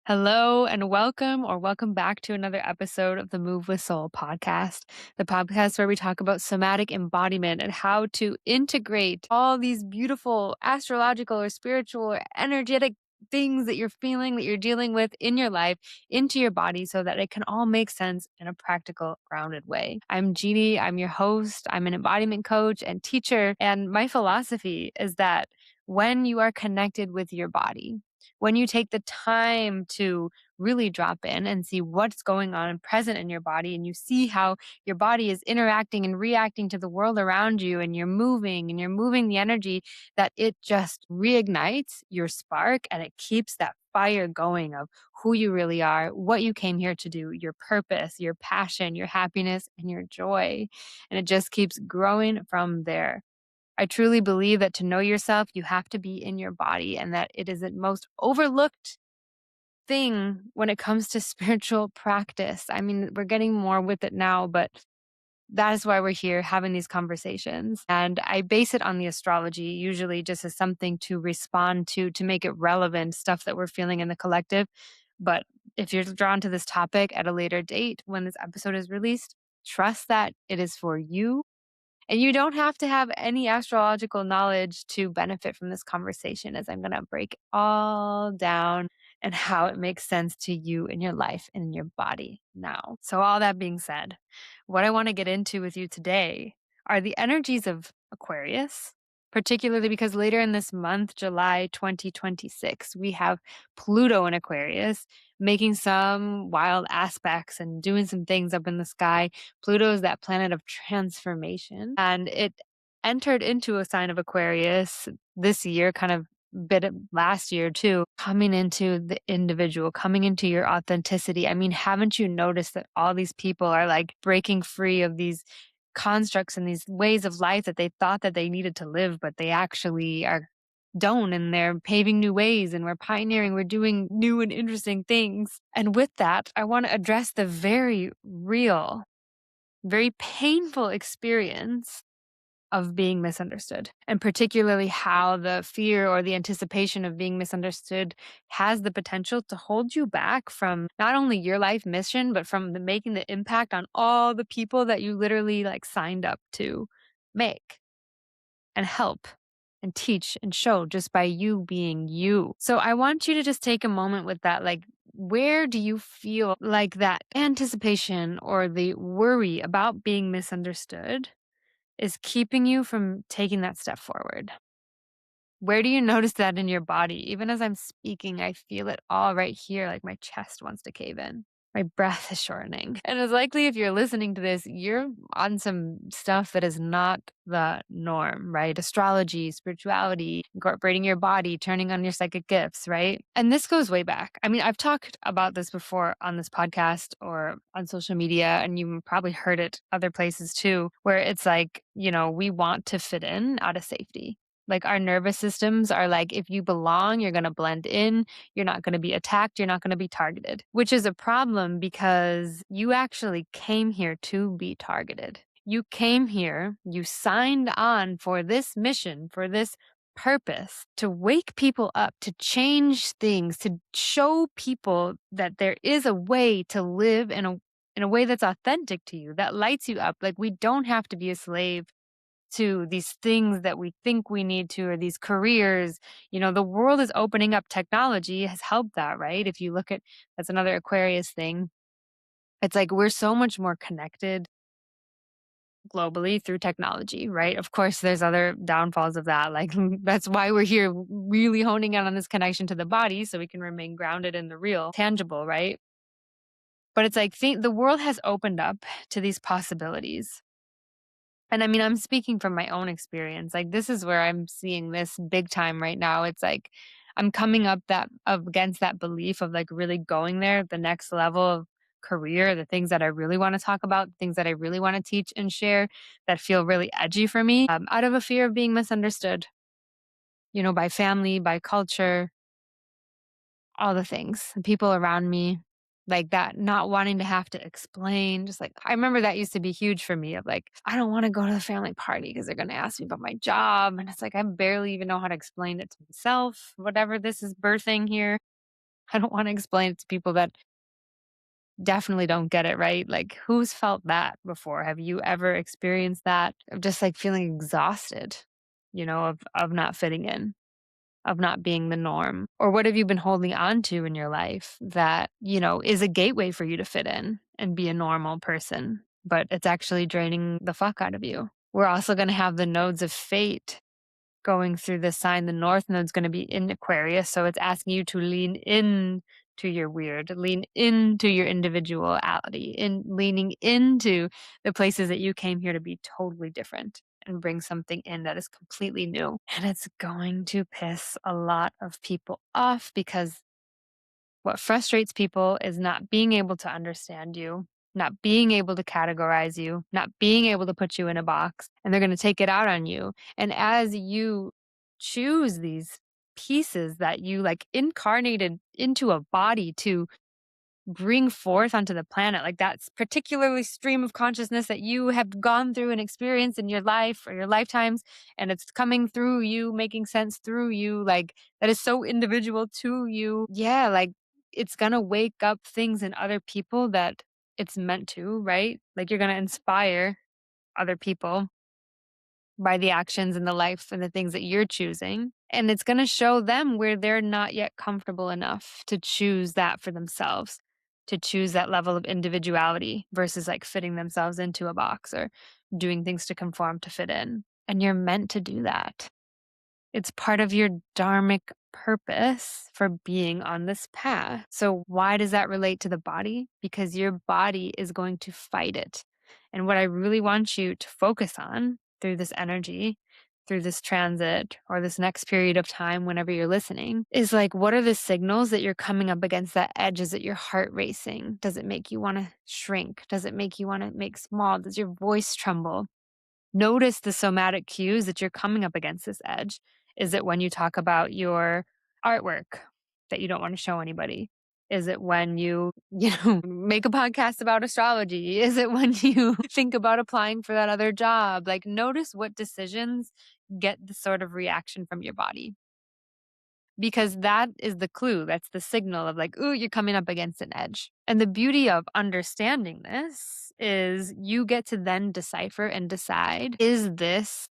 Hello and welcome or welcome back to another episode of the Move with Soul podcast, the podcast where we talk about somatic embodiment and how to integrate all these beautiful astrological or spiritual or energetic things that you're feeling, that you're dealing with in your life into your body so that it can all make sense in a practical, grounded way. I'm Jeannie. I'm your host. I'm an embodiment coach and teacher. And my philosophy is that when you are connected with your body, when you take the time to really drop in and see what's going on and present in your body, and you see how your body is interacting and reacting to the world around you, and you're moving the energy, that it just reignites your spark and it keeps that fire going of who you really are, what you came here to do, your purpose, your passion, your happiness, and your joy. And it just keeps growing from there. I truly believe that to know yourself, you have to be in your body, and that it is the most overlooked thing when it comes to spiritual practice. I mean, we're getting more with it now, but that is why we're here having these conversations. And I base it on the astrology, usually just as something to respond to make it relevant, stuff that we're feeling in the collective. But if you're drawn to this topic at a later date when this episode is released, trust that it is for you, and you don't have to have any astrological knowledge to benefit from this conversation, as I'm going to break it all down and how it makes sense to you in your life and in your body now. So, all that being said, what I want to get into with you today are the energies of Aquarius, particularly because later in this month, July 2026, we have Pluto in Aquarius making some wild aspects and doing some things up in the sky. Pluto is that planet of transformation, and it entered into a sign of Aquarius this year, kind of bit of last year too, coming into the individual, coming into your authenticity. I mean, haven't you noticed that all these people are like breaking free of these constructs and these ways of life that they thought that they needed to live, but they actually are don't, and they're paving new ways, and we're pioneering, we're doing new and interesting things. And with that, I want to address the very real, very painful experience of being misunderstood, and particularly how the fear or the anticipation of being misunderstood has the potential to hold you back from not only your life mission, but from making the impact on all the people that you literally like signed up to make and help and teach and show just by you being you. So I want you to just take a moment with that. Like, where do you feel like that anticipation or the worry about being misunderstood is keeping you from taking that step forward? Where do you notice that in your body? Even as I'm speaking, I feel it all right here, like my chest wants to cave in. My breath is shortening. And it's likely if you're listening to this, you're on some stuff that is not the norm, right? Astrology, spirituality, incorporating your body, turning on your psychic gifts, right? And this goes way back. I mean, I've talked about this before on this podcast or on social media, and you've probably heard it other places too, where it's like, we want to fit in out of safety. Like our nervous systems are like, if you belong, you're going to blend in, you're not going to be attacked, you're not going to be targeted, which is a problem because you actually came here to be targeted. You came here, you signed on for this mission, for this purpose to wake people up, to change things, to show people that there is a way to live in a way that's authentic to you, that lights you up. Like we don't have to be a slave to these things that we think we need to, or these careers. The world is opening up. Technology has helped that, right? If you look at, that's another Aquarius thing. It's like we're so much more connected globally through technology, right? Of course, there's other downfalls of that. Like that's why we're here really honing in on this connection to the body so we can remain grounded in the real, tangible, right? But it's like the world has opened up to these possibilities. And I mean, I'm speaking from my own experience. Like this is where I'm seeing this big time right now. It's like I'm coming up against that belief of like really going there, the next level of career, the things that I really want to talk about, things that I really want to teach and share that feel really edgy for me, out of a fear of being misunderstood, by family, by culture, all the things, the people around me, like that, not wanting to have to explain. Just like, I remember that used to be huge for me of like, I don't want to go to the family party because they're going to ask me about my job. And it's like, I barely even know how to explain it to myself, whatever this is birthing here. I don't want to explain it to people that definitely don't get it, right? Like, who's felt that before? Have you ever experienced that of just like feeling exhausted, of not fitting in, of not being the norm? Or what have you been holding on to in your life that, is a gateway for you to fit in and be a normal person, but it's actually draining the fuck out of you? We're also going to have the nodes of fate going through the sign. The north node's going to be in Aquarius, so it's asking you to lean in to your weird, lean into your individuality, in leaning into the places that you came here to be totally different and bring something in that is completely new. And it's going to piss a lot of people off because what frustrates people is not being able to understand you, not being able to categorize you, not being able to put you in a box, and they're going to take it out on you. And as you choose these pieces that you like incarnated into a body to bring forth onto the planet, like that's particularly stream of consciousness that you have gone through and experienced in your life or your lifetimes, and it's coming through you, making sense through you, like that is so individual to you. Yeah, like it's gonna wake up things in other people that it's meant to, right? Like you're gonna inspire other people by the actions and the life and the things that you're choosing. And it's going to show them where they're not yet comfortable enough to choose that for themselves, to choose that level of individuality versus like fitting themselves into a box or doing things to conform to fit in. And you're meant to do that. It's part of your dharmic purpose for being on this path. So, why does that relate to the body? Because your body is going to fight it. And what I really want you to focus on through this energy, through this transit, or this next period of time, whenever you're listening, is like, what are the signals that you're coming up against that edge? Is it your heart racing? Does it make you want to shrink? Does it make you want to make small? Does your voice tremble? Notice the somatic cues that you're coming up against this edge. Is it when you talk about your artwork that you don't want to show anybody? Is it when make a podcast about astrology? Is it when you think about applying for that other job? Like, notice what decisions get the sort of reaction from your body. Because that is the clue. That's the signal of like, ooh, you're coming up against an edge. And the beauty of understanding this is you get to then decipher and decide, is this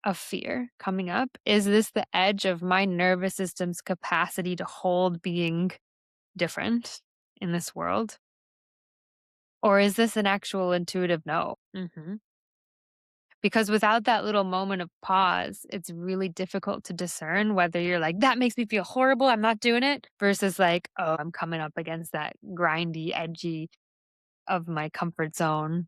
a fear coming up? Is this the edge of my nervous system's capacity to hold being different in this world? Or is this an actual intuitive no? Because without that little moment of pause, it's really difficult to discern whether you're like, that makes me feel horrible, I'm not doing it, versus like, oh, I'm coming up against that grindy, edgy of my comfort zone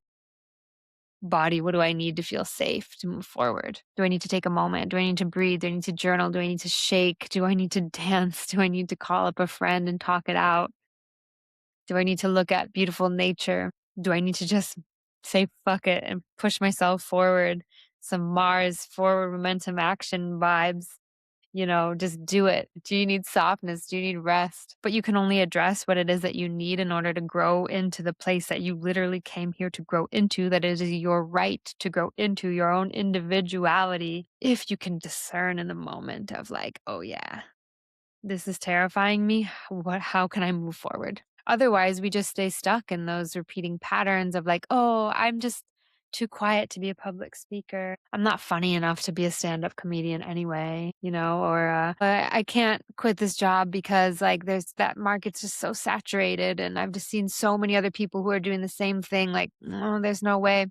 body. What do I need to feel safe to move forward? Do I need to take a moment? Do I need to breathe? Do I need to journal? Do I need to shake? Do I need to dance? Do I need to call up a friend and talk it out? Do I need to look at beautiful nature? Do I need to just say fuck it and push myself forward? Some Mars forward momentum action vibes, just do it. Do you need softness? Do you need rest? But you can only address what it is that you need in order to grow into the place that you literally came here to grow into, that it is your right to grow into your own individuality. If you can discern in the moment of like, oh yeah, this is terrifying me. How can I move forward? Otherwise, we just stay stuck in those repeating patterns of like, oh, I'm just too quiet to be a public speaker. I'm not funny enough to be a stand-up comedian anyway, or I can't quit this job because like there's that market's just so saturated and I've just seen so many other people who are doing the same thing. Like, no, there's no way.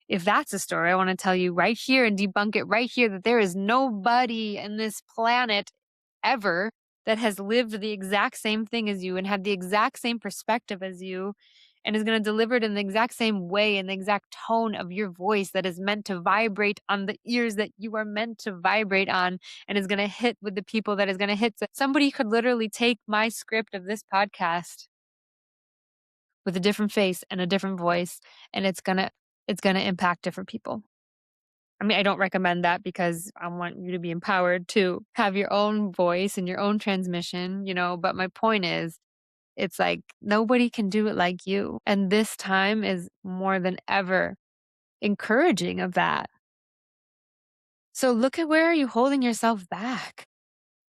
If that's a story, I want to tell you right here and debunk it right here that there is nobody in this planet ever that has lived the exact same thing as you and had the exact same perspective as you and is going to deliver it in the exact same way in the exact tone of your voice that is meant to vibrate on the ears that you are meant to vibrate on and is going to hit with the people that is going to hit. Somebody could literally take my script of this podcast with a different face and a different voice and it's going to impact different people. I mean, I don't recommend that because I want you to be empowered to have your own voice and your own transmission, but my point is, it's like nobody can do it like you. And this time is more than ever encouraging of that. So look at where are you holding yourself back,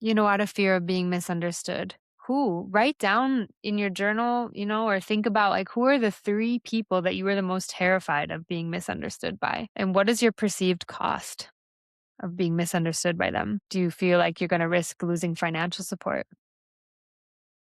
out of fear of being misunderstood? write down in your journal, or think about like who are the three people that you were the most terrified of being misunderstood by? And what is your perceived cost of being misunderstood by them? Do you feel like you're going to risk losing financial support?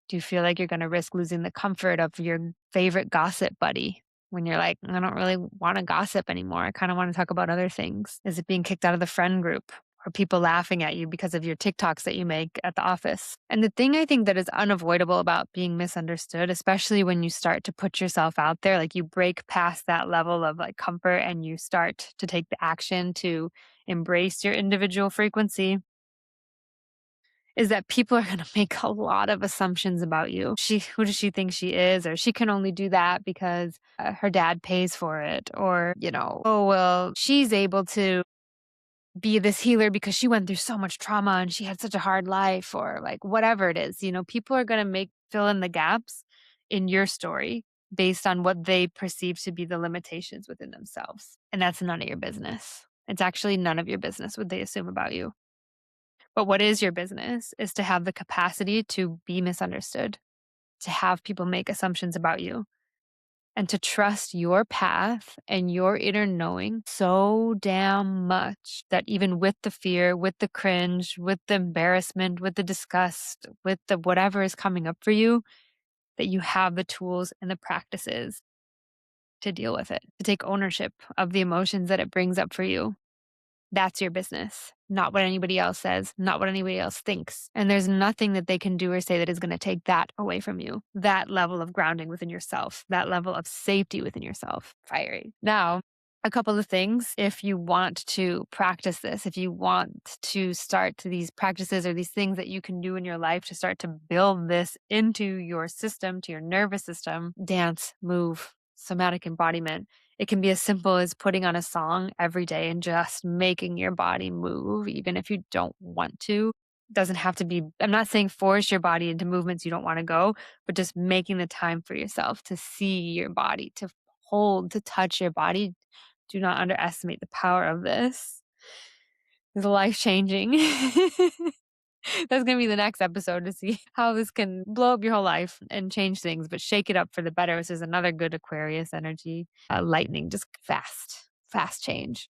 Do you feel like you're gonna risk losing the comfort of your favorite gossip buddy when you're like, "I don't really wanna gossip anymore. I kinda wanna talk about other things." Is it being kicked out of the friend group or people laughing at you because of your TikToks that you make at the office? And the thing I think that is unavoidable about being misunderstood, especially when you start to put yourself out there, like you break past that level of like comfort and you start to take the action to embrace your individual frequency, is that people are gonna make a lot of assumptions about you. Who does she think she is? Or she can only do that because, her dad pays for it, or, "Oh, well, she's able to be this healer because she went through so much trauma and she had such a hard life," or, like, whatever it is, people are gonna make fill in the gaps in your story based on what they perceive to be the limitations within themselves, and that's none of your business. It's actually none of your business what they assume about you. But what is your business is to have the capacity to be misunderstood, to have people make assumptions about you, and to trust your path and your inner knowing so damn much that even with the fear, with the cringe, with the embarrassment, with the disgust, with the whatever is coming up for you, that you have the tools and the practices to deal with it, to take ownership of the emotions that it brings up for you. That's your business, not what anybody else says, not what anybody else thinks. And there's nothing that they can do or say that is going to take that away from you. That level of grounding within yourself, that level of safety within yourself. Fiery. Now, a couple of things if you want to practice this, if you want to start these practices or these things that you can do in your life to start to build this into your system, to your nervous system, dance, move, somatic embodiment. It can be as simple as putting on a song every day and just making your body move, even if you don't want to. Doesn't have to be, I'm not saying force your body into movements you don't want to go, but just making the time for yourself to see your body, to hold, to touch your body. Do not underestimate the power of this. It's life changing. That's gonna be the next episode to see how this can blow up your whole life and change things, but shake it up for the better. This is another good Aquarius energy. Lightning, just fast change.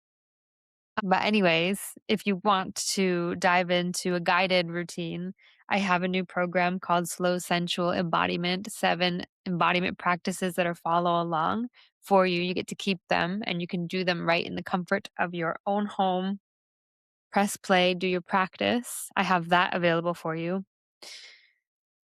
But anyways, if you want to dive into a guided routine, I have a new program called Slow Sensual Embodiment, 7 embodiment practices that are follow along for you. You get to keep them and you can do them right in the comfort of your own home. Press play, do your practice. I have that available for you.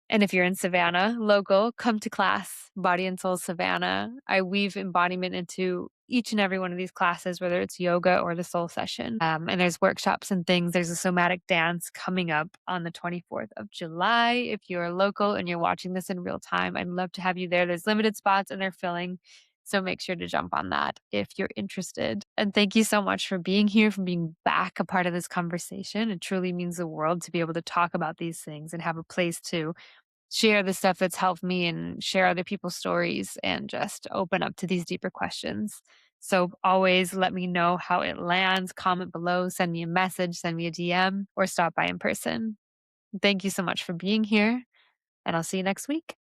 And if you're in Savannah, local, come to class, Body and Soul Savannah. I weave embodiment into each and every one of these classes, whether it's yoga or the soul session. And there's workshops and things. There's a somatic dance coming up on the 24th of July. If you're local and you're watching this in real time, I'd love to have you there. There's limited spots and they're filling. So make sure to jump on that if you're interested. And thank you so much for being here, for being back a part of this conversation. It truly means the world to be able to talk about these things and have a place to share the stuff that's helped me and share other people's stories and just open up to these deeper questions. So always let me know how it lands. Comment below, send me a message, send me a DM, or stop by in person. Thank you so much for being here, and I'll see you next week.